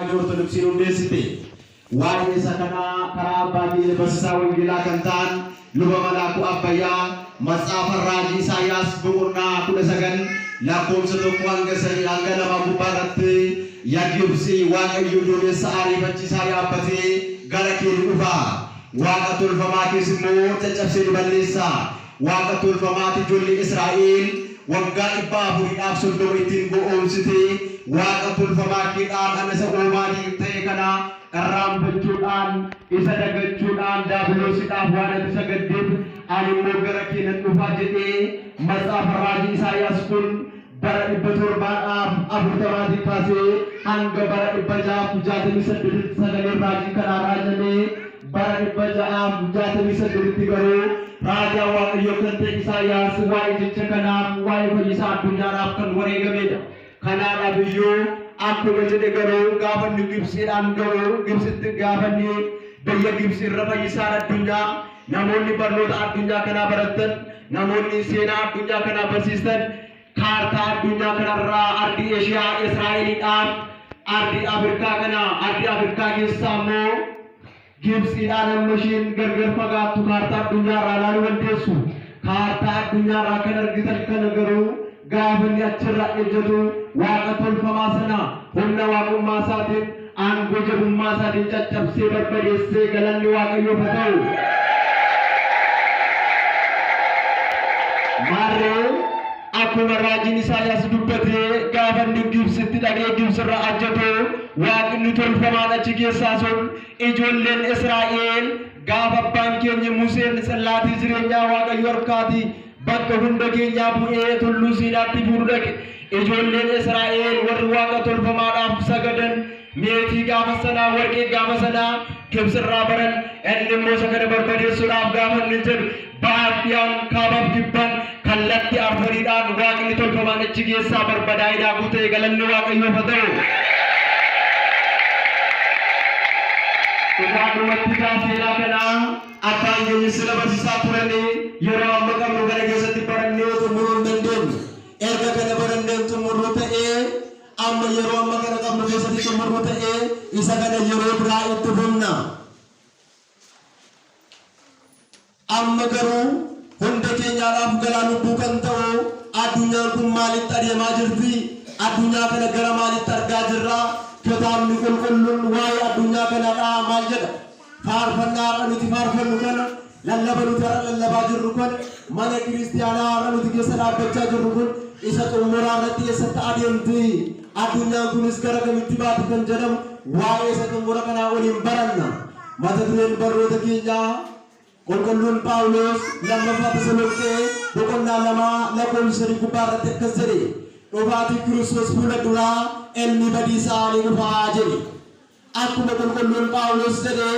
Ortodoksii hundeessite waa'ee isa kanaa karaa abbaa biyya barsiisaa wangeelaa kan ta'an luba Malaakuu Abbayyaa matsaafa raajii Isaayyaas boqonnaa 19 lakkoofsa 1 hanga 2 gubbaarratti yaa Gibxii Waaqayyo duumessa ariifachiisaa yaabbatee gara kee dhufa. Waaqa tolfamaa kees immoo caccabsee balleessa. Waaqa tolfamaati ijoollee Israa'el waggaa 430 ittiin go'oomsite. Waaqa tolfamaa keedhaan anasa uumaanii ta'e kana irraanfachuudhaan isa dagachuudhaan daabiloosidhaaf waan ati sagaddeef ani immoo gara kee nan dhufaa jedhee matsaafa raajii Isaayyaas kun bara 740 kaasee hanga bara 668 sagalee raajii kanaa raajamee bara 668 garuu raajaa Waaqayyoo kan ta'e Isaayyaas waa'ee jecha kanaaf waa'ee fayyisaa addunyaadhaaf kan wareegamedha. Kanaaf iyyuu akkuma jedhe garuu gaafa inni Gibxiidhaan garuu Gibxitti gaafa inni biyya Gibxi irra fayyisaan addunyaa namoonni barnoota addunyaa kanaa baratan namoonni seenaa addunyaa kanaa barsiisan kaartaa addunyaa kanarraa ardii Eeshiyaa Israa'eliidhaan ardii Afrikaa keessaa immoo Gibxiidhaan amma ishiin gargar fagaattu kaartaa addunyaarraa ilaaluu dandeessu. Kaartaa addunyaarraa kan argitan kana garuu gaafa inni achirraa ejjetu waaqa tolfamaa sana humna waaqummaa isaatiin aangoo jabummaa isaatiin caccabsee barbadeessee galanni Waaqayyoof haa ta'u. Maarree akkuma raajiin Isaayyaas dubbatee gaafa inni Gibxitti dhaqee Gibxirraa ajjetu waaqni tolfamaan achi keessaa sun ijoolleen Israa'el gaafa abbaan keenya Museen tsallaatii jireenyaa Waaqayyo harkaatii bakka hunda keenyaa bu'ee tulluu Siinaatti fuudhu dhaqe. Ijoolleen Israa'el warri waaqa tolfamaadhaaf sagadan meetii gaafa sanaa warqee gaafa sanaa Gibxirraa baran inni immoo isa kana barbadeessuudhaaf gaafa inni jedhu baadiyaan kaabaaf kibban kallattii afuriidhaan waaqni tolfamaan achi keessaa barbadaa'ee daakuu ta'e galanni Waaqayyoof haa ta'u. Dhugaadhumatti seenaa kanaa abbaan keenya sila barsiisaa turanii yeroo amma qabnu kana keessatti barannee xumuruu hin dandeenyu. Erga kana barannee xumuruu ta'ee amma yeroo amma kana qabnu keessatti xumuruu ta'ee isa kana yeroo biraa itti fufna. Amma garuu hunda keenyaadhaaf galaa lubbuu kan ta'u addunyaan kun maalitti adeemaa jirti? Addunyaa kana gara maalitti argaa jirra? Kitaabni qulqulluun waa'ee addunyaa kanaadhaa maal jedha? Faarfannaa nuti faarfannu kana lallaba nuti har'a lallabaa jirru kun mana kiristiyaanaa har'a nuti keessa dhaabbachaa jirru kun isa xumuraa irratti eessatti adeemti? Addunyaan kunis gara kamitti baati kan jedhamu waa'ee isa xumura kanaa waliin baranna. Mata dureen barnoota keenyaa qulqulluun Phaawulos lammaffaa Tasaloniqee boqonnaa 2 lakkoofsa 3 gubbaarratti akkas jedhe dhufaatii Kiristoos fuula duraa inni badiisaa ni dhufaa jedhe. Akkuma qulqulluun Phaawulos jedhe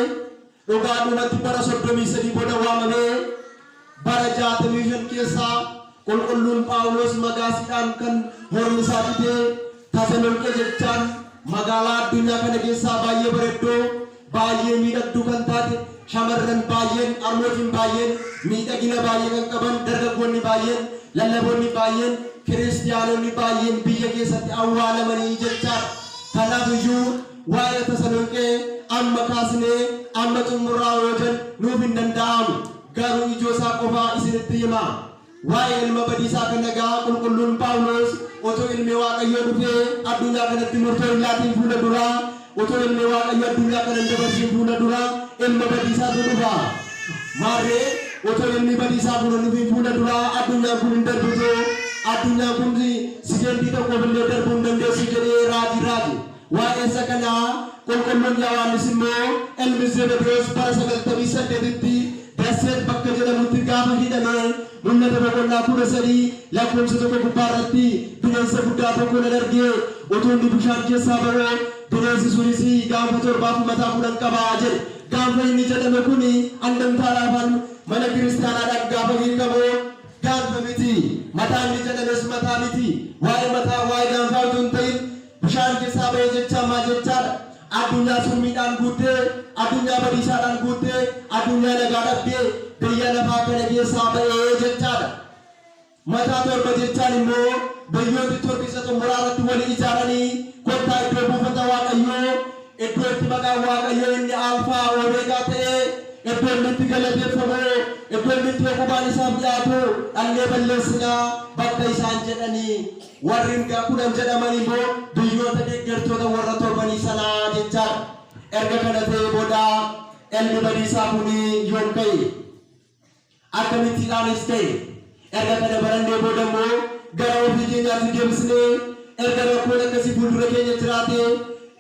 dhugaadhumatti bara 33 booda waamamee bara 65 keessaa qulqulluun Phaawulos magaasiidhaan kan horni isaa fidee Tasaloniqee jechaan magaalaa addunyaa kana keessaa baay'ee bareedduu baay'ee miidhagduu kan taate shamarran baay'een harmootiin baay'een miidhagina baay'ee kan qaban dargaggoonni baay'een lallaboonni baay'een kiristiyaanonni baay'een biyya keessatti awwaalamanii jechaadha. Kanaaf iyyuu waa'ee Tasaloniqee amma kaasnee amma xumurraa hojjan nuuf hin danda'amu. Garuu ijoo isaa qofaa isinitti hima. Waa'ee ilma badiisaa kan nagaa qulqulluun Phaawulos otoo ilmi Waaqayyoo dhufee addunyaa kanatti murtoo hin laatiin fuula duraa otoo ilmi Waaqayyoo addunyaa kana hin dabarsin fuula duraa ilma badiisaatu dhufa. Maarree otoo ilmi badiisaa kun dhufin fuula duraa addunyaan kun hin darbitu. Addunyaan kun sigendii tokko illee darbuu hin dandeessu jedhee raaji. Waa'ee isa kanaa qulqulluun Yohaannis immoo ilmi Zebedewoos bara 98tti Daseet bakka jedhamutti gaafa hidhamee mul'ata boqonnaa 13 lakkoofsa 1 gubbaarratti bineensa guddaa tokko nan argee utuu inni bishaan keessaa ba'ee bineensi sunis gaafa 7 fi mataa 10 qabaa jedhe. Gaafa inni jedhame kun andamtaadhaafan mana kiristaanaadhaan gaafa hiikamu gaafa miti. Mataa inni jedhames mataa miti. Waa'ee mataa waa'ee gaanfaa utuu hin ta'in bishaan keessaa ba'ee jechaa maal jechaadha? Addunyaa summiidhaan guuttee addunyaa badiisaadhaan guuttee addunyaa nagaa dhabdee biyya lafaa kana keessaa ba'ee jechaadha. Mataa 7 jechaan immoo biyyooti torba isa xumuraa irratti walii ijaaranii kottaa iddoo buufata Waaqayyoo iddoo itti galateeffamu iddoo itti hubaan isaaf dhiyaatu dhallee balleessinaa bakka isaan jedhanii warri kudhan jedhaman immoo biyyoota deeggartoota warra torbanii sanaa jechaadha. Erga kana ta'ee booda ilmi badiisaa kun yoom ka'e akkamittiidhaanis ka'e erga kana barannee booda immoo gara ofii keenyaatti deebisnee erga rakkoon akkasii fuuldura keenya jiraate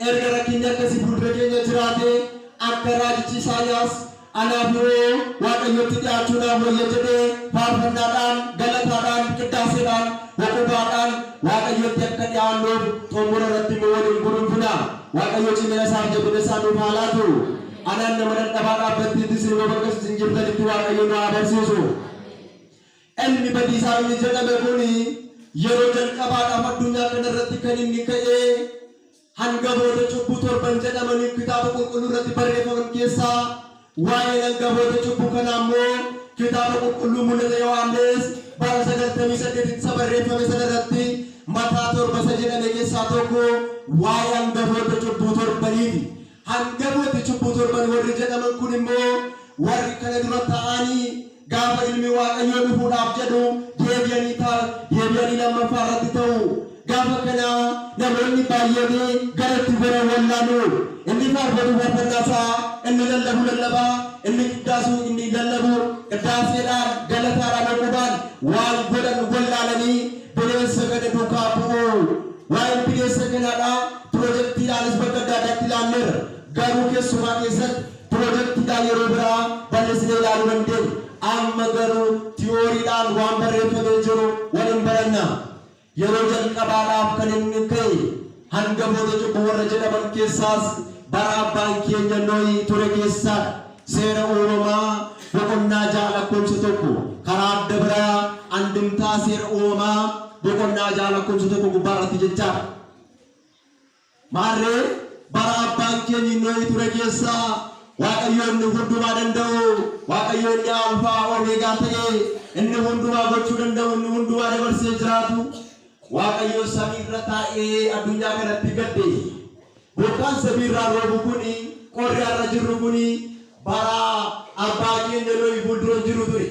erga rakkinni akkasii fuuldura keenya jiraate akka raajichi Isaayyaas anaaf yoo Waaqayyotti dhiyaachuudhaaf wayya jedhee faarfannaadhaan galataadhaan qiddaaseedhaan boqobaadhaan Waaqayyotti akka dhiyaannuuf xumura irratti immoo waliin gurunfina. Waaqayyo cimina isaaf jabina isaa nuuf haa laatu. Anaan nama dadhabaa dhaabbattiitti sirba bakka isin jirtanitti Waaqayyo nu haa barsiisu. Ilmi badiisaa inni jedhame kun yeroo jalqabaadhaaf addunyaa kanarratti kan inni ka'ee hangafoota cubbuu torban jedhamanii kitaaba qulqulluu irratti barreeffaman keessaa waa'ee hangafoota cubbuu kanaa immoo kitaaba qulqulluu mul'ata Yohaannis bara 98 barreeffame sana irratti mataa torba jedhame keessaa tokko waa'ee hangafoota cubbuu torbaniiti. Hangafoota cubbuu torban warri jedhaman kun immoo warri kana dura ta'anii gaafa ilmi Waaqayyoo dhufuudhaaf jedhu deebi'anii lammaffaa irratti ta'u. Gaafa kana namoonni baay'een garatti bara wallaanu inni faarfatu faarfannaasaa inni lallabu lallabaa inni qiddaasu inni lallabu qiddaaseedhaan galataadhaan boqobaan waan godhan wallaalanii bineensa kana duukaa bu'u. Waa'een bineensa kanaadhaa piroojeektiidhaanis bakka adda addaatti ilaalleerra. Garuu keessumaa keessatti piroojeektiidhaan yeroo biraa bal'isnee ilaaluu dandeenya. Amma garuu tiyooriidhaan waan barreeffamee jiru waliin baranna. Yeroo jalqabaadhaaf kan inni ka'e hangafoota cubbuu warra jedhaman keessaas bara abbaan keenya Nohi ture keessaa seera uumamaa boqonnaa 6 lakkoofsa 1 karaa adda biraa andimtaa seera uumamaa boqonnaa 6 lakkoofsa 1 gubbaarratti jechaadha. Maarree bara abbaan keenya Nohi ture keessaa Waaqayyo inni hundumaa danda'u Waaqayyo inni alfaa omeegaa ta'e inni hundumaa gochuu danda'u inni hundumaa dabarsee jiraatu Waaqayyo samii irra taa'ee addunyaa kanatti gadde. Bokkaan samii irraa roobu kuni qorri irra jirru kuni bara abbaa keenya Nohi fuuldura jiru ture.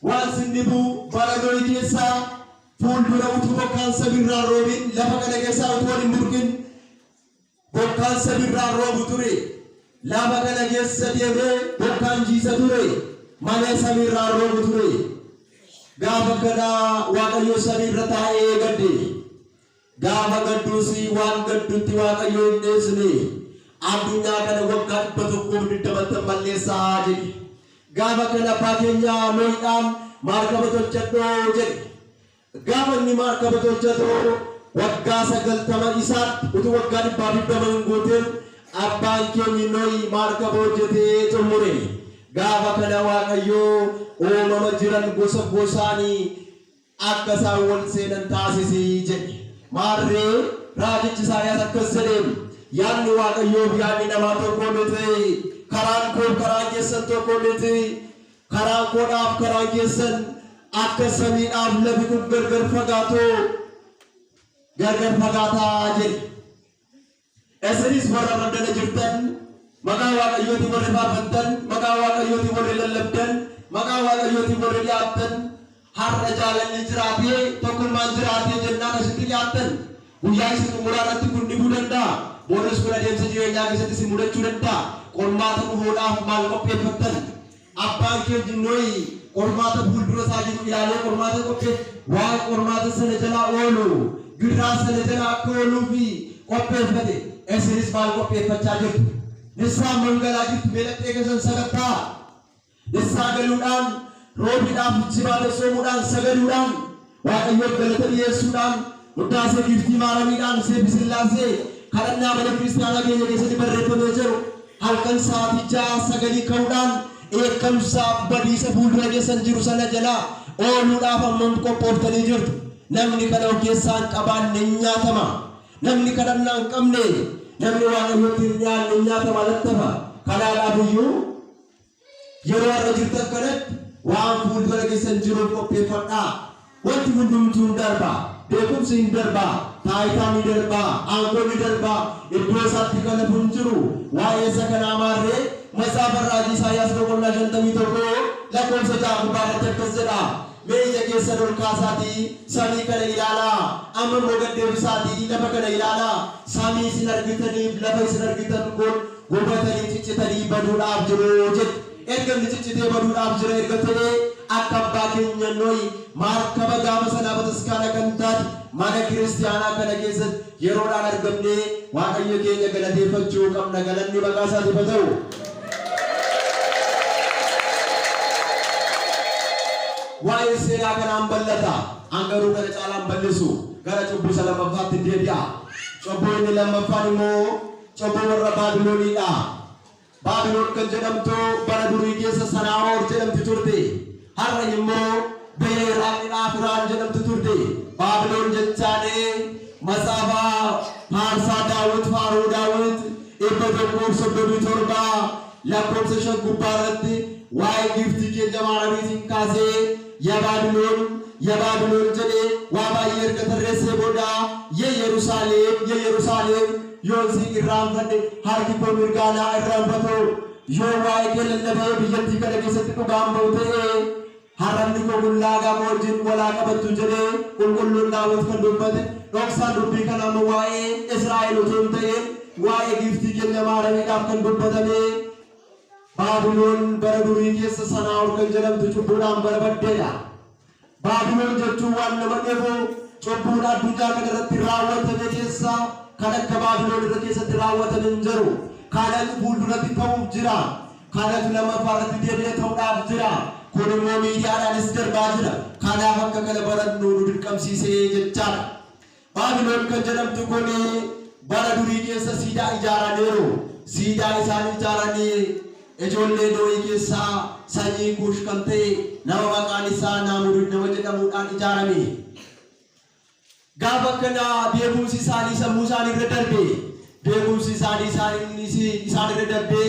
Waan sinnibu bara Nohi keessaa fuuldura utuu bokkaan samii irraa roobin lafa kana keessaa utuu waliin burqin bokkaan samii irraa roobu ture. Lafa kana keessa deemee bokkaan jiisa ture malee samii irraa roobu ture. Gaafa kana Waaqayyo samii irra taa'ee gadde. Gaafa gadduusi waan gadduutti Waaqayyo hin dhiyeessine addunyaa kana waggaa 120 balleessaa jedhe. Gaafa kana abbaa keenya Nohiidhaan maarkaba tolchadhoo jedhe. Gaafa inni maarkaba tolchatu waggaa 90 isaatti utuu waggaa 120 hin guutin abbaan keenya Nohi maarkaba hojjetee xumure. Gaafa kana Waaqayyo uumama jiran gosa gosaanii akka isaan wal seenan taasisii jedhe. Maarree raajichi Isaayyaas akkas jedheen yaadni Waaqayyoof yaadni namaa tokko miti. Karaan koo karaan keessan tokko miti. Karaan koodhaaf karaan keessan akka samiidhaaf lafi kun gargar fagaataa jedhe. Isinis warra raddana jirtan maqaa Waaqayyootiin warri faarfattan maqaa Waaqayyootiin warri lallabdan maqaa Waaqayyootiin warri dhiyaattan har'a jaalalli jiraatee tokkummaan jiraatee jennaan asitti dhiyaattan guyyaa isin xumuraarratti kun dhibuu danda'a. Boonus kun adeemsa jireenyaa keessatti isin mudachuu danda'a. Qormaata dhufuudhaaf maal qopheeffattan? Abbaan keenya Nohi qormaata fuuldura isaa jiru ilaalee qormaata waan qormaata sana jalaa oolu girraa sana jalaa akka ooluu fi qopheeffate. Isinis maal qopheeffachaa jirtu? Nissaa mangalaa jirtu beelattee keessan sagattaa. Nissaa galuudhaan roobiidhaaf jibaata soomuudhaan sagaduudhaan Waaqayyoof galata dhiyeessuudhaan muddaasee giftii maaramiidhaan seebisillaasee kadhannaa mana kiristaanaa keenya keessatti barreeffamee jiru halkan sa'aatii 6 sagalii ka'uudhaan eekkamsaaf badiisa fuuldura keessan jiru sana jalaa ooluudhaaf ammam qophooftanii jirtu. Namni kana of keessaa hin qabaanne nyaatama. Namni kadhannaa hin qabne namni Waaqayyootti hin nyaanne nyaatama lattafa. Kanaadhaaf iyyuu yeroo irra jirtan kanatti waan fuuldura keessan jiruuf qopheeffadhaa. Wanti hundumtuu hin darba. Beekumsi hin darba. Taayitaan hin darba. Aangoon hin darba. Iddoo isaatti kan hafu hin jiru. Waa'ee isa kanaa maarree Masaafar raajii Isaayyaas boqonnaa 51 lakkoofsa 6 gubbaarratti akkas jedha. Mee ija keessan ol kaasaatii samii kana ilaalaa, amma immoo gad deebisaatii lafa kana ilaalaa. Samii isin argitaniif lafa isin argitan kun gubatanii ciccitanii baduudhaaf jiru jedhe. Erga inni ciccitee baduudhaaf jira erga ta'ee akka abbaa keenya Noohi markaba gaafa sanaa bataskaana kan taate mana kiristiyaanaa kana keessatti yeroodhaan argamnee Waaqayyo keenya galateeffachuu qabna. Galanni maqaa isaatiif haa ta'u. Waa'ee seenaa kanaan bal'ata. Angaruu kana caalaan bal'isu gara cubbuu isa lammaffaatti deebi'a. Cubbuu inni lammaffaan immoo cubbuu warra Baabilooniidha. Baabiloon kan jedhamtu bara durii keessa Sanaahoor jedhamti turte. Har'a immoo biyya Iraaqidhaa Firaan jedhamtu turte. Baabiloon jechaanii matsaafaa Faarsaa Daawit Faaruu Daawit 137 lakkoofsa 5 gubbaarratti waa'ee giiftii keenya maarabiitiin kaasee የባቢሎን ጀዴ ዋባየ ከተረሰ ቦዳ የኢየሩሳሌም ዮንሲ ኢራንፈድ ሃርቲ ኮሚርጋና ኢራንፈቶ ዮዋይ ገለለበ ቢየቲ ከለገሰት ቁጋምቦቴ ሃራምኒ ኮጉላጋ ሞጅን ወላቀበቱ ጀዴ ቁልቁሉና ወትከዱበት ዶክሳ ዱቢ ከናም ዋኤ እስራኤል ቶንተ ዋኤ ጊፍቲ ከነ ማረሚ ዳፍከን ዱበተኔ Baabiloon bara durii keessa Sanaahoor kan jedhamtu cubbuudhaan barbaddeedha. Baabiloon jechuun waan nama dheebuu cubbuun addunyaa kana irratti raawwatame keessa kan akka Baabiloon irra keessatti raawwatame hin jiru. Kanatu fuulduratti ta'uuf jira. Kanatu lammaffaarratti deebi'ee ta'uudhaaf jira. Kun immoo miidiyaadhaanis darbaa jira. Kanaaf akka kana barannu nu dirqamsiisee jechaadha. Baabiloon kan jedhamtu kun bara durii keessa siidaa ijaaraniiru. Siidaa isaan ijaaranii ijoollee Noohi keessaa sanyii Kuush kan ta'e nama maqaan isaa Naamuruud nama jedhamuudhaan ijaarame. Gaafa kana beekumsi isaanii sammuu isaanii irra darbe. Beekumsi isaanii isaan irra darbe.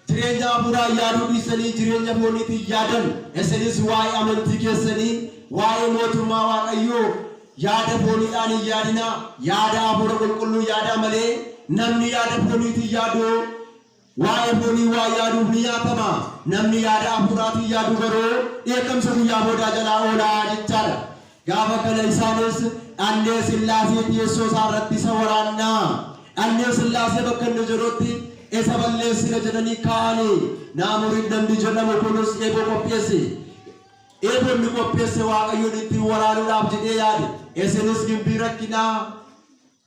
Jireenya hafuuraa yaaduu dhiisanii jireenya fooniitiin yaadan. Isinis waa'ee amantii keessanii waa'ee mootummaa Waaqayyoo yaada fooniidhaan hin yaadina. Yaada hafuura qulqulluu yaada malee namni yaada fooniitiin yaadu waa'ee foonii waa yaaduuf ni yaatama. Namni yaada hafuuraatiin yaadu garuu dheekkamsa guyyaa boodaa jalaa oolaa jechaadha. Gaafa kana isaanis dhannee Sillaasee teessoo isaa irratti isa waraannaa. Dhannee Sillaasee bakka inni jirutti isa balleessina jedhanii kaa'anii. Naamuruud namni jedhamu kunis eeboo qopheesse. Eeboo inni qopheesse Waaqayyoon ittiin waraanuudhaaf jedhee yaade. Isinis gimbii rakkinaa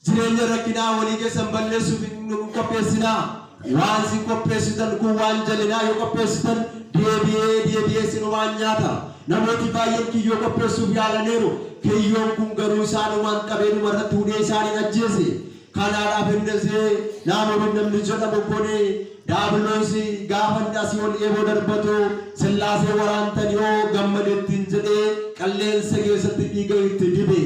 jireenya rakkinaa walii keessan balleessuuf hin qopheessinaa. Waan si qopheessitan kun waan jalinaa yoo qopheessitan deebi'ee sinumaan nyaata. Namooti baay'een kiyyoo qopheessuuf yaalaniiru. Kiyyoon kun garuu isaanumaan qabeenuma irratti hudhee isaanii ajjeese. Kanaadhaaf innis Naamuruud namni jedhamu kun Daabiloos gaafa inni asii ol eeboo darbatu Sillaasee waraantan yoo gammadettiin jedhee qilleensa keessatti dhiiga itti dibe.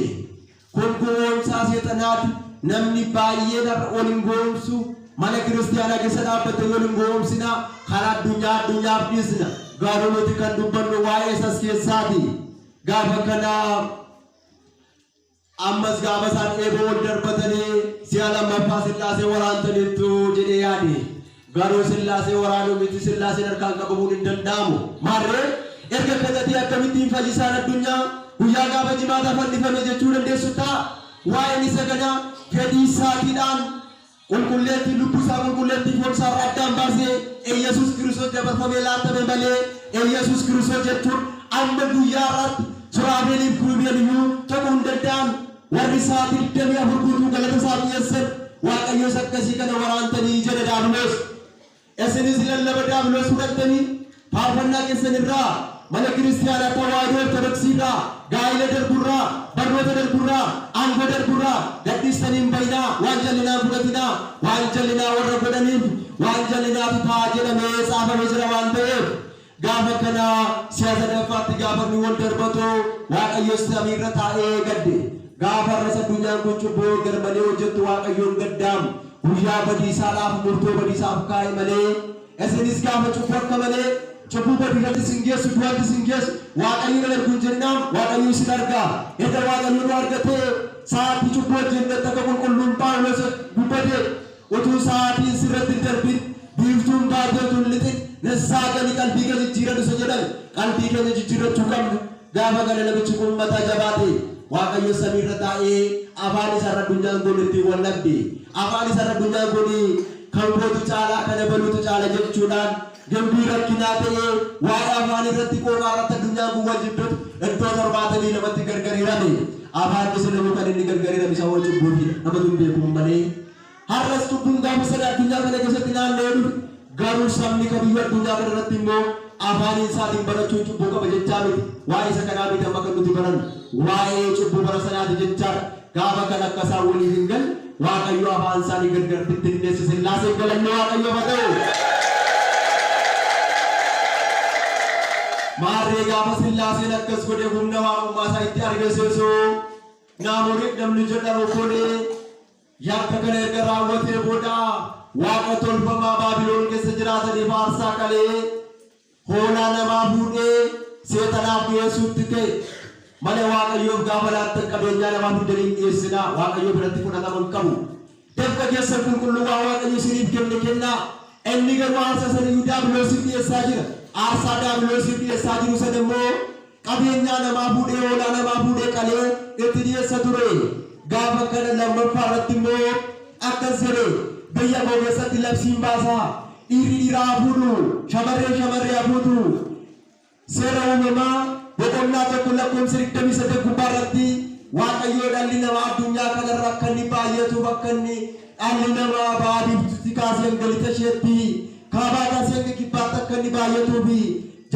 Kun goomsaa seexanaati. Namni baay'een har'a ol hin goomsu. Mana kiristiyaanaa keessa dhaabbate yoo hin goomsina karaa addunyaaf dhiisna. Garuu nuti kan dubbannu waa'ee isas keessaati. Gaafa kana ammas gaafa isaan eeboo wal darbatanii si'a lammaffaa Sillaasee waraantaniittu jedhee yaade. Garuu Sillaasee waraanuu miti. Sillaaseen harkaan qabamuun hin danda'amu. Maarree erga kadhatee akkamittiin fayyisaan addunyaa guyyaa gaafa jimaataa fannifame jechuu dandeessu ta'a. Waa'een isa kana fedhii isaatiidhaan qulqulleetti lubbusaa qulqulleetti foonsaa irraa addaan baasee Yesuus Kiristoos dabarfamee laatame malee Yesuus Kiristoos jechuun amma guyyaa irratti Suraabeeliif Kirubeeliyyuu ta'uu hin danda'an. Warri sa'aatii 24 guutuu galata isaa dhiyeessan Waaqayyoos akkasii kana waraantanii jedhe Daabiloos. Isinis lallaba Daabiloos fudhattanii faarfannaa keessan irraa mana kiristiyaanaa Tawaahidoo Ortodoksii irraa gaa'ila darburraa barnoota darburraa aangoo darburraa gadhiistaniin bayinaa waan jallinaa fudhatinaa waan jallinaa warra godhaniif waan jallinaatu ta'a jedhamee caafamee jira waan ta'eef gaafa kana si'a sadaffaatti gaafa inni wal darbatu Waaqayyoos samii irra taa'ee gadde. Gaafa irras addunyaan kun cubbuu garmalee hojjettu Waaqayyoon gaddaamu guyyaa badiisaadhaaf murtoo badiisaaf kaa'e malee isinis gaafa cubbuu akka malee cubbuu badiirratti sin geessu du'atti sin geessu Waaqayyoon arguun jennaan Waaqayyoon sin argaa. Edda Waaqayyoon argatee sa'aatii cubbuu wajjin akka qulqulluun Phaawulos dubbate utuu sa'aatiin sirratti hin darbin biiftuun baatee tullixin nessaaqanii qalbii keenya jijjiiratu isa jedhame qalbii keenya jijjiirachuu qabna gaafa kana namichi kun mataa jabaate waaqayyo samiirra taa'ee afaan isaarra addunyaan kun ittiin wal dhabde afaan isaarra addunyaan kun kan kootu caalaa kana baluutu caala jechuudhaan gimbii rakkinaa ta'ee waa'ee afaan irratti qooqaa irratti addunyaan kun wal jibbitu iddoo 72 gargariirame afaan isa namuu kan inni gargariirame isa wal jibbuufi nama tun beekuun malee har'as cubbuun gaafa sana addunyaa kana keessatti naanna'ee dhufe garuu sabni kamiyyuu addunyaa kana irratti immoo afaan isaatiin barachuun cubbuu qaba jechaa miti waa'ee isa kanaa miti amma kan nuti barannu waa'ee cubbuu bara sanaati jechaadha gaafa kan akka isaan waliif hin galle waaqayyo afaan isaanii gargar bittinneesse sillaaseen galanne waaqayyo haa ta'u maarree gaafa sillaaseen akkas godhe humna waaqummaa isaa itti argisiisu naamuriif namni jedhamu kun yakka kana erga raawwatee booda waaqa tolfamaa baabiloon keessa jiraataniif aarsaa qalee hoolaa namaa fuudhee seexanaaf dhiyeessuutti ta'e malee waaqayyoof gaafa laatta qabeenyaa namaa fidanii dhiyeessinaa waaqayyo biratti fudhataman qabu dafqa keessa qulqulluu waa waaqayyo isiniif kenne kennaa inni garuu aarsaa sana daabiloosiif dhiyeessaa jira aarsaa daabiloosiif dhiyeessaa jiru sana immoo qabeenyaa namaa fuudhee hoolaa namaa fuudhee qalee itti dhiyeessa ture gaafa kana lammaffaa irratti immoo akkas jedhe biyya koo keessatti labsiin baasaa dhiirri dhiiraa hafuudhu shamarree hafuudhu seera uumamaa boqonnaa tokko lakkoofsa 28 gubbaa irratti waaqayyo dhalli namaa addunyaa kanarra akka inni baay'atuuf akka inni dhalli namaa baadiyyaatti kaasee galita isheetti kaabaa kaasee kibbaatti akka inni baay'atuuf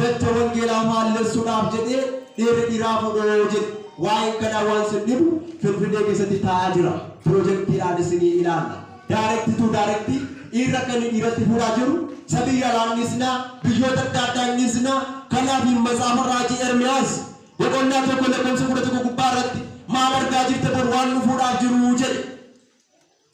jecha wangeelaa maalleessuudhaaf jedhee dhiirri dhiiraa hafuudhu jedhe waa'ee kana waan sinnibu Finfinnee keessatti taa'aa jira piroojeektiidhaan isinii ilaalla daarekti tu daarekti dhiirra kan dhiiratti fuudhaa jiru sabii alaannisna biyyoota adda addaa innisna kanaaf matsaafa raajii Ermiyaas boqonnaa tokko lakkoofsa 11 gubbaa irratti maal argaa jirta bor waan nu fuudhaaf jiru jedhe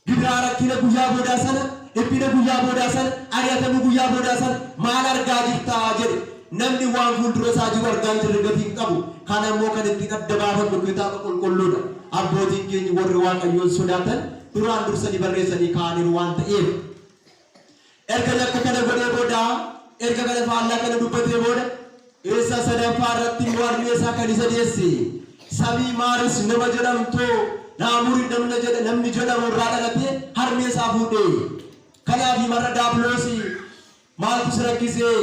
gidiraa rakkina guyyaa boodaa sana dhiphina guyyaa boodaa sana ari'atama guyyaa boodaa sana maal argaa jirta jedhe namni waan fuuldura isaa jiru argaa jirre gatii hin qabu kana immoo kan ittiin adda baafannu kitaaba qulqulluudha abbootiin keenya warri waaqayyoon sodaatan duraan dursanii barreessanii kaa'aniiru waan ta'eef erga yakka kana godhee booda erga kana faallaa kana dubbatee booda isa sadaffaa irratti warri isaa kan isa dhiyeesse sabii maaris nama jedhamtu naamurii namni jedhamu irraa dhalatee harmee isaa fuudhee kanaaf marra daabiloosii maaltu si rakkisee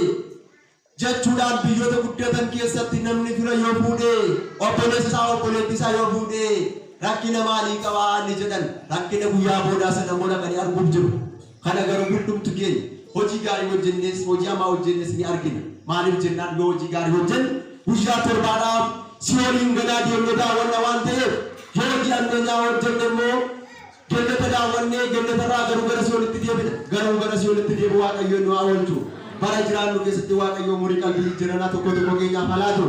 jechuudhaan biyyoota guddatan keessatti namni fira yoo fuudhee obboleessa isaa obboleettii isaa yoo fuudhee rakkina maalii qabaa inni jedhan rakkina guyyaa boodaa sana mola kan arguuf jiru kana garuu hundumtu keenya hojii gaarii hojjennes hojii hamaa hojjennes ni argina maaliif jennaan yoo hojii gaarii hojjenne guyyaa torbaadhaaf si'ooliin ganaa deemnee daawwanna waan ta'eef yoo hojii addunyaa hojjenne immoo gannata daawwannee gannatarraa garuu gara si'oolitti deebina garuu gara si'oolitti deebu waaqayyoon nu haa oolchu bara jiraannu keessatti waaqayyo umurii qalbii jiranaa tokko tokko keenyaaf halaatu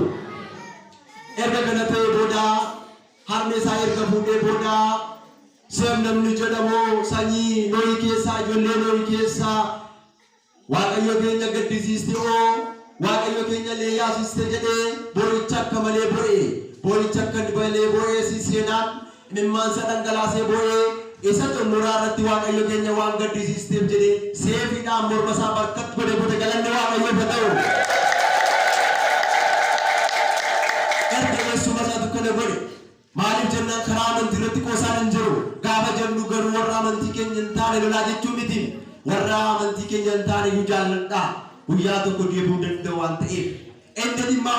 erga kana ta'ee booda harmee isaa erga fuudhee booda seem namni jedhamu sanyii Nohii keessaa ijoollee Nohii keessaa waaqayyo keenya gaddisiiste waaqayyo keenya leeyyaasiste jedhee boricha akka malee bo'ee boricha akka malee bo'ee seenaan imimmaansa dhangalaasee bo'ee isa xumuraa irratti waaqayyo keenya waan gaddisiisteef jedhee seefiidhaan morma isaa barkatti godhe booda galanne waaqayyoof haa ta'u erga eessuma isaatu kana godhe maaliif jennaan karaa amantii irratti qoosaan hin jiru gaafa jennu garuu warra amantii keenya hin taane lolaa jechuu miti warra amantii keenya hin taane iyyuu jaalladhaa guyyaa tokko deebi'uu danda'u waan ta'eef inni dhimma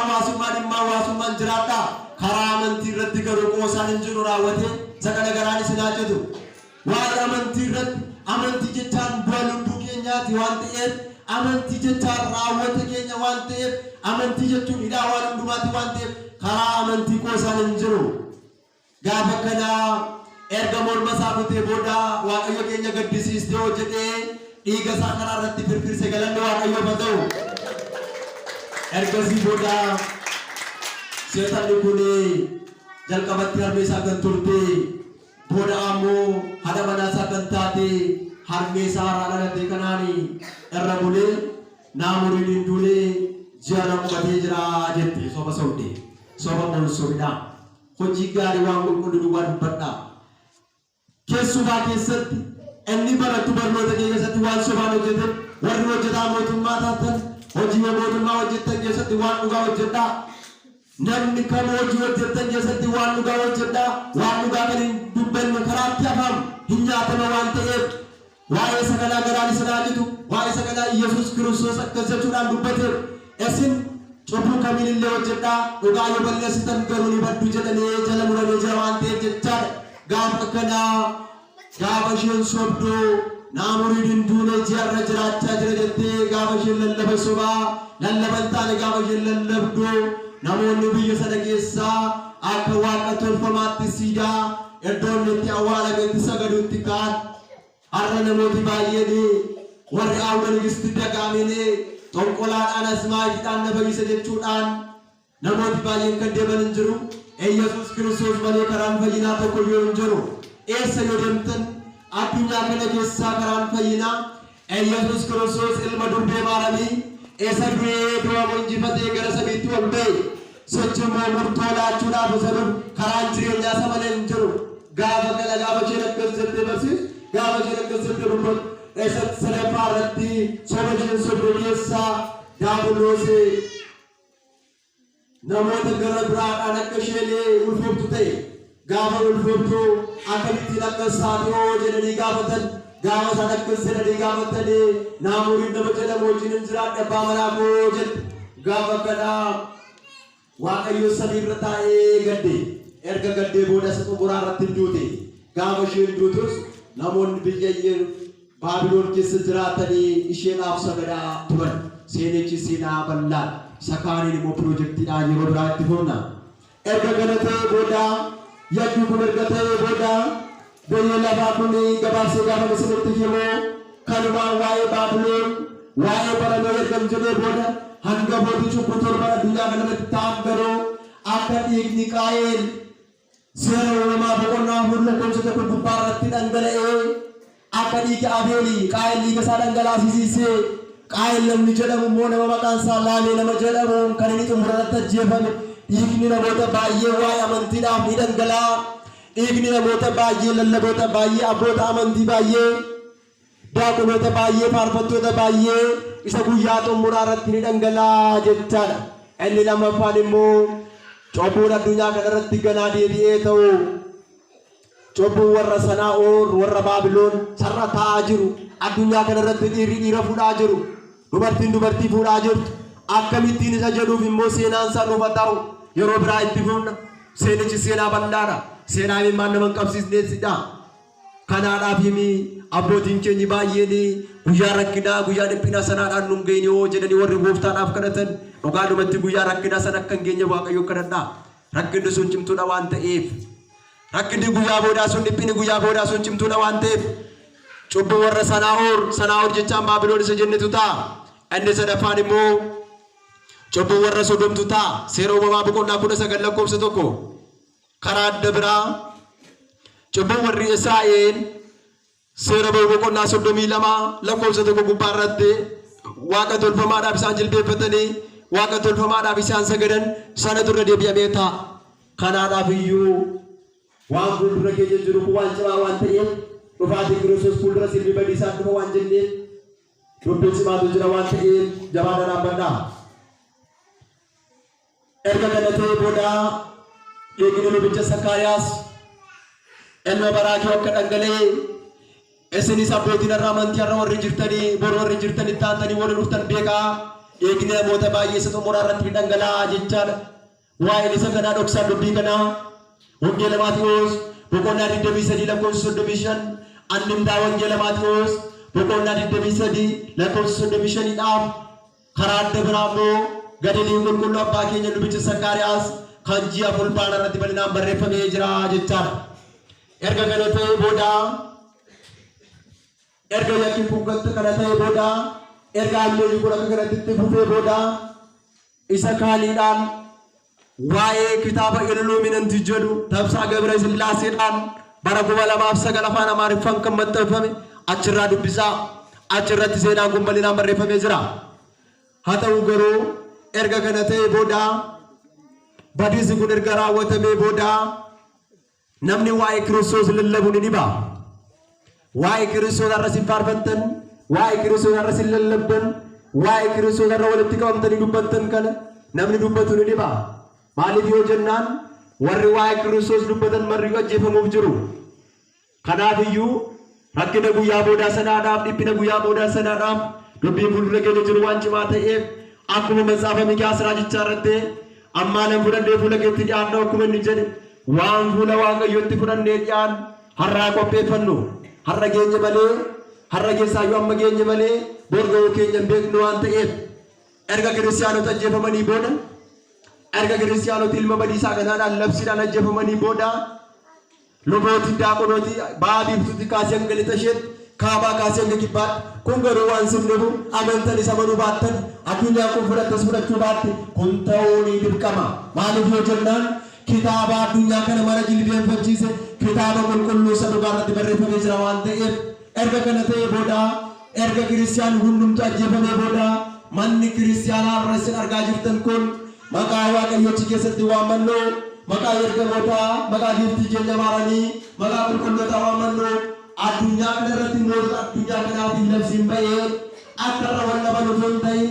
hawaasummaan jiraadhaa karaa amantii irratti garuu qoosaan hin jiru raawwate sagala garaan isin haa jedhu waa'ee amantii irratti amantii jechaan bu'a lubbuu keenyaati waan ta'eef amantii jechaan raawwate keenya waan ta'eef amantii jechuun hidhaa waan hundumaati waan ta'eef karaa amantii qoosaan hin jiru gaafa kana erga morma isaa kutee booda waaqayyo keenya gaddisiiste hojjetee dhiiga isaa karaa irratti firfirse galanne waaqayyoof haa ta'u ergasii booda seetanni kun jalqabatti harmee isaa kan turte booda ammoo haadha manaa isaa kan taate harmee isaa haaraa dhalatee kanaan irra bulee naamuriin hin duune ji'a qubatee jira jette soba sobde soba monsobidha hojii gaarii waan qulqulluu duwwaa dubbadhaa keessumaa keessatti inni baratu barnoota keessatti waan sobaan hojjete warri hojjetaa mootummaa taatan hojii mootummaa hojjettan keessatti waan dhugaa hojjedhaa. Namni kam hojii hojjettan keessatti waan dhugaa hojjedhaa. Waan dhugaa kan hin dubbanne karaatti hafam hin nyaatama waan ta'eef waa'ee saganaa garaan isin haajitu waa'ee saganaa Yesuus Kiristoos akkas jechuudhaan dubbateef isin cubbuu kamiin illee hojjedhaa dhugaa yoo balleessitan garuu ni baddu jedhanii jala muranii jira waan ta'eef jechaadha. Gaafa akkanaa gaafa isheen sobduu naamurii dinduune ji'arra jiraachaa jira jettee gaafa isheen lallaba sobaa lallaban taane gaafa isheen lallabduu namoonni biyya sana keessaa akka waaqa tolfamaatti siidaa iddoon itti awwaalametti sagaduutti kaan har'a namooti baay'een warri awwaalanisti dagaamanii xonqolaadhaan asmaa'iidhaan na fayyisa jechuudhaan namooti baay'een kan deeman hin jiru. Yesuus Kiristoos malee karaan fayyinaa tokko yoo hin jiru. Eessa yoo deemtan addunyaa kana keessaa karaan fayyinaa Yesuus Kiristoos ilma durbee maaramii isa du'ee du'a injifatee gara samiitti ol ba'e sochimmoo murtoo laachuudhaaf sabab karaan jireenyaa isa malee hin jiru. Gaafa kana gaafa isheen akkas jettee barsiisu gaafa isheen akkas jettee dubbatu eessatti sadaffaa irratti soba isheen sobde keessaa daabuloosee namoota gara biraadhaan akka isheen ulfooftu ta'e gaafa ulfooftu akkamittiin akkas taatee jedhanii gaafatan gaafa isaan akkas jedhanii gaafatanii naamuriin nama jedhamu wajjin hin jiraadhe abbaa manaa koo jedhe. Gaafa kanaa Waaqayyo samii irra taa'ee gadde erga gaddee booda isa xumuraa irratti hin duute. Gaafa isheen duutus namoonni biyya Baabiloon keessa jiraatanii isheedhaaf sagadaa turan. Seenichi seenaa bal'aan sakaaniin immoo piroojeektiidhaan yeroo biraa itti fufna. Erga kana ta'ee booda yakki kun erga ta'ee booda biyya lafaa kun gabaasee gaafa isinitti himu kanumaan waa'ee Baabiloon waa'ee baramee ergam jedhee booda hanga booda cubbuu torba addunyaa kanarratti ta'an garuu akka dhiigni Qaayeel seera uumamaa boqonnaa afur lakkoofsa tokko gubbaa irratti dhangala'ee akka dhiiga Abeelii Qaayeel dhiiga isaa dhangalaasisiisee Qaayeel namni jedhamu immoo nama maqaan isaa Laalee nama jedhamu kan inni xumurarratti ajjeefame dhiigni namoota baay'ee waa'ee amantiidhaaf ni dhangalaa'a. Dhiigni namoota baay'ee lallaboota baay'ee abboota amantii baay'ee daaqonoota baay'ee faarfattoota baay'ee isa guyyaa xumuraa irratti ni dhangalaa'a jechaadha. Inni lammaffaan immoo cubbuun addunyaa kanarratti ganaa deebi'ee ta'u cubbuun warra Sanaa'oor warra Baabiloon sarara taa'aa jiru addunyaa kanarratti dhiirri dhiira fuudhaa jiru dubartiin dubartii fuudhaa jirtu akkamittiin isa jedhuuf immoo seenaan isaa nuuf ta'u yeroo biraa itti fufna. Seenichi seenaa bal'aadha. Seenaa himmaan nama hin qabsiisneessidha. Kanaadhaaf himi abbootiin keenya baay'een guyyaa rakkinaa guyyaa dhiphinaa sanaadhaan nun geenye yoo jedhanii warri gooftaadhaaf kadhatan dhugaadhumatti guyyaa rakkinaa sana akka hin geenye Waaqayyo kadhadha. Rakkinni sun cimtuudha waan ta'eef rakkinni guyyaa boodaa sun dhiphinni guyyaa boodaa sun cimtuudha waan ta'eef cubbuu warra Sanaa'oor jechaan Baabiloon isa jennetu ta'a. Inni sadaffaan immoo cubbuu warra Sodomtu ta'a. Seera uumamaa boqonnaa 19 lakkoofsa 1 karaa adda biraa cubbuu warri Israa'el seera boqonnaa 32 lakkoofsa 1 gubbaa irratti waaqa tolfamaadhaaf isaan jilbeeffatanii waaqa tolfamaadhaaf isaan sagadan sana dura deebi'amee ta'a. Kanaadhaaf iyyuu waan fuuldura keenya jiru waan cimaa waan ta'eef dhufaatii Kiristoos fuuldura sirbi badiisaan dhufa waan jenneef dubbiin cimaatu jira waan ta'eef jabaadha dhaabbadhaa. Erga kana ta'ee booda dhiigni lubicha Sakkaariyaas ilma Baraakii akka dhangala'e isinis abbootiin irraa amantii irra warri jirtanii bor warri jirtanii taatanii warri dhuftan beekaa dhiigni namoota baay'ee isa xumuraa irratti dhangala'aa jechaadha. Waa'een isa kanaa dhoksaa dubbii kanaa wangeela Maatewos boqonnaa 23 lakkoofsa 35 annimdaa wangeela Maatewos boqonnaa 23 lakkoofsa 35dhaaf karaa adda biraa immoo Galiilii qulqulluu abbaa keenya lubicha Sakkaariyaas kan ji'a fulbaana irratti bal'inaan barreeffamee jira jechaadha. Erga kana ta'ee booda erga yakki kun kana ta'ee booda erga haalli kun akka kanatti itti fufee booda isa kaaniidhaan waa'ee kitaaba Illuuminantii jedhu Tabsaa Gabra Sillaaseedhaan bara 2009 afaan Amaariffaan kan maxxanfame achirraa dubbisaa achirratti seenaan kun bal'inaan barreeffamee jira. Haa ta'u garuu erga kana ta'ee booda badiisi kun erga raawwatamee booda namni waa'ee Kiristoos lallabu ni dhiba. Waa'ee Kiristoos har'a sin faarfattan waa'ee Kiristoos irra sin lallabdan waa'ee Kiristoos irra walitti qabamtanii dubbattan kana namni dubbatu ni dhiba. Maaliif yoo jennaan warri waa'ee Kiristoos dubbatan marri ajjeefamuuf jiru. Kanaafiyyuu rakkina guyyaa boodaa sanaadhaaf dhiphina guyyaa boodaa sanaadhaaf dubbiin fuuldura keenya jiru waan cimaa ta'eef akkuma Matsaafa Mikiyaas raajichaa irratti ammaanan fudhannee fuula keetti dhiyaannu akkuma inni jedhe waan fuula Waaqayyootti fudhannee dhiyaan har'aa qopheeffannu. Har'a geenye malee har'a keessaayyuu amma geenye malee borga'uu keenya hin beeknu waan ta'eef erga kiristaanota ajjeefamanii booda erga kiristaanota ilma badiisaa kanaadhaan labsiidhaan ajjeefamanii booda lubooti daaqonooti ba'aa biiftuutti kaasee hanga lixa isheetti kaabaa kaasee hanga kibbaatti kun garuu waan sirnifu amantan isa manuu baattan addunyaa kun fudhattas fudhachuu baatte kun ta'uu ni dirqama. Maaliif yoo jennaan kitaaba addunyaa kana mara jilbeenfachiise kitaaba qulqulluu isa dhugaa irratti barreeffamee jira waan ta'eef erga kana ta'ee booda erga kiristiyaan hundumtu ajjeefamee booda manni kiristiyaanaa irra isin argaa jirtan kun maqaa Waaqayyoochi keessatti waamannoo maqaa ergamootaa maqaa giiftii keenya maaranii maqaa qulqullootaa waamannoo addunyaa kana irratti moota addunyaa kanaatiin labsiin ba'ee akka irra wal dhaban osoo hin ta'in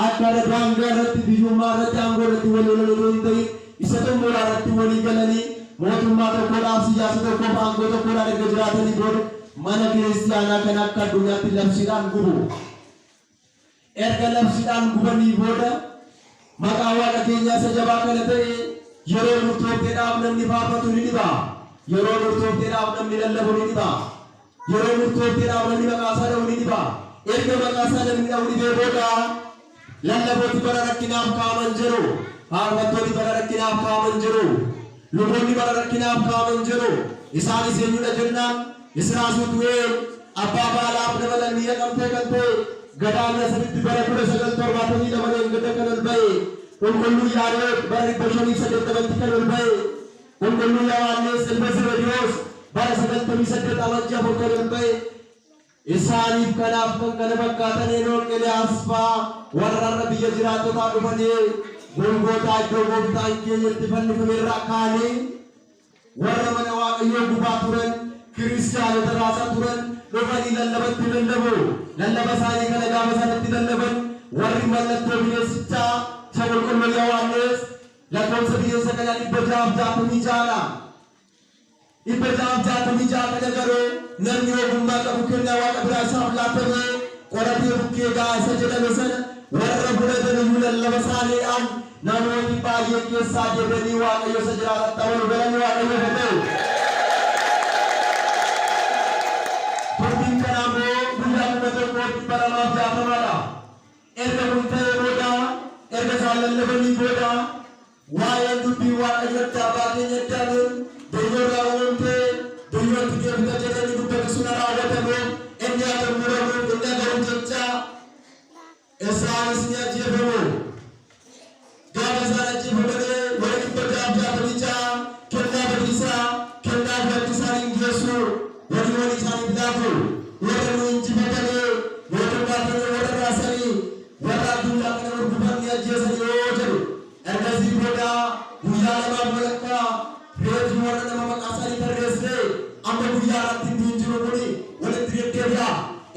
akka irra daangaa irratti biyyummaa irratti aangoo irratti wal lolan osoo hin ta'in isa xumuraa irratti walii galanii mootummaa tokkodhaaf siyaasa tokkoof aangoo tokkodhaan erga jiraatanii booda mana kiristiyaanaa kan akka addunyaatti labsiidhaan gubu. Erga labsiidhaan gubanii booda maqaa Waaqa keenyaa isa jabaa kana ta'e yeroo murtoofteedhaaf namni faarfatu ni dhiba. Yeroo murtoofteedhaaf namni lallabu ni dhiba. Yeroo murtoofteedhaaf namni maqaa isaa dha'u ni dhiba. Erga maqaa isaa namni dha'u dhibee booda lallabooti bara rakkinaaf kaa'aman jiru. Faarfattooti bara rakkinaaf kaa'aman jiru. Luboonni bara rakkinaaf kaa'aman jiru. Isaanis eenyudha jennaan Israasuu du'ee abbaa baalaaf nama lammii haqamtee kan ta'e gadaamina sanitti bara 1972 gadda kan ol ba'e qulqulluu Yaareed bara 580 kan ol ba'e qulqulluu Yohaannis ilma Zebediyoos bara 98 amajjii 4 kan ol ba'e isaaniif kanaaf kan kana fakkaatan Enook Eliyaas fa'aa warra irra biyya jiraattotaa dhufanii golgootaa iddoo gooftaan keenya itti fannifame irraa kaanii warra mana Waaqayyoo gubaa turan kiristiyaanota raasaa turan dhufanii lallabatti lallabu. Lallaba isaanii kana gaafa sanatti lallaban warri mallattoo bineensichaa isa qulqulluu Yohaannis lakkoofsa bineensa kanaa 666 kana garuu namni ogummaa qabu kennaa Waaqa biraa isaaf laatame qoratee bukkee gahaa isa jedhame sana warra fudhatanii lallaba isaaniidhaan namoonni baay'ee keessaa deebi'anii Waaqayyo isa jiraatatti amanuu galanii Waaqayyo haa ta'u. Baramaaf jaatamaadha. Erga kun ta'ee booda erga isaan lallabanii booda waa'ee dubbii Waaqayyootti abbaa keenya addaanuun duryoorraa uumamtee duryootti deebita jedhanii dubbatu suna raawwatame inni akka muramu inni agaru jecha isaanis ni ajjeefamu. Gaafa isaan ajjeefamanii warri 666 kennaa badiisaa kennaa fudhatti isaanii geessu warri waliin isaanii bilaafu warra nu injifatanii warra raasanii warra addunyaa kana gurguddanii ajjeesanii yoo jedhu ergasii booda guyyaa lamaaf walakkaa reetii warra nama maqaa isaanii tarreessee amma guyyaa irratti hin jiru kuni walitti deddeebi'a.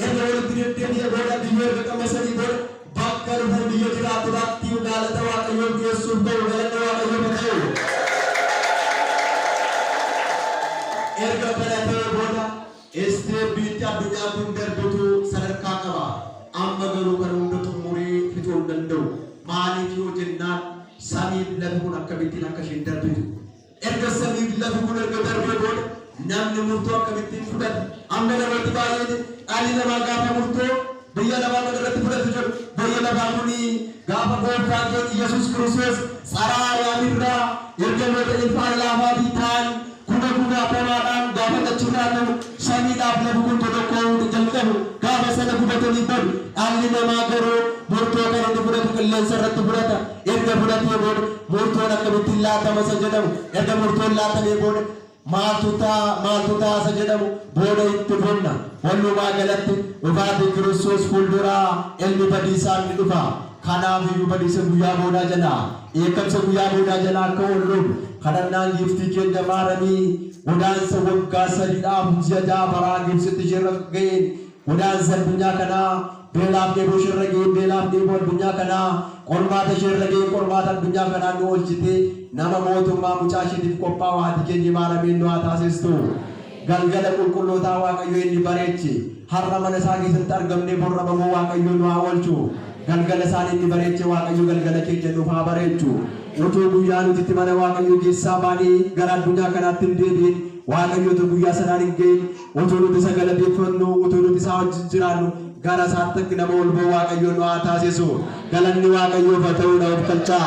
Erga walitti deddeebi'e booda biyyoo erga qamasanii booda bakka dhufuun biyya jiraattotaatti galata Waaqayyoo dhiyeessuuf ta'u galanni Waaqayyoo ta'u. Erga kana ta'e booda isteebiitti addunyaa kun darbitu sadarkaa qaba. Amma garuu kan hunda xumurii fixuu hin danda'u. Maaliif yoo jennaan samiif lafi kun akkamittiin akka isheen darbitu. Erga samiif lafi kun erga darbee booda namni murtoo akkamittiin fudhata. Amma namooti baay'een dhalli namaa gaafa murtoo biyya lafaa kana irratti fudhatu jedhu biyya lafaa kuni gaafa gooftaan keenya Yesuus Kiristoos saraa yaamirraa ergamoota ilfaa laafaatii ta'an kuma kumaatamadhaan gaafa dachuudhaan samiidhaaf lafi kun tokkoon jalqabu gaafa sana gubatanii badu dhalli namaa garuu murtoo kan inni fudhatu qilleensa irratti fudhata. Erga fudhatee booda murtoon akkamittiin laatama isa jedhamu erga murtoon laatamee booda maaltu ta'a isa jedhamu booda itti fonna. Walumaa galatti dhufaatii Kiristoos fuulduraa ilmi badiisaa ni dhufa. Kanaafiyyuu badiisa guyyaa boodaa jala eegamsa guyyaa boodaa jala akka oolluuf kadhannaan giiftii keenya maaranii godaansa waggaa 3 ji'a 6 baraa Gibsitti ishee ga'een ودان الدنيا كنا بلاف ديبو شرقي بلاف ديبو الدنيا كنا قربات شرقي قربات الدنيا كنا نقول جدي نما موت ما مشاشي تفكوا وهذه كنجي مالا من نوع تاسستو galgala qulqullootaa waaqayyo inni bareeche har'a mana isaa keessatti argamne borra bamoo waaqayyo nu haa oolchu galgala isaan inni bareeche waaqayyo galgala keenya nuuf haa bareechu utuu guyyaa nuti mana waaqayyo keessaa baanee gara addunyaa kanaatti hin deebiin waaqayyotu guyyaa sanaan hin ga'in utuu nuti isa galateeffannu utuu nuti isaa wajjin jiraannu gara isaatti nama ol ba'u waaqayyo nu haa taasisu galanni waaqayyoof haa ta'u na of galchaa.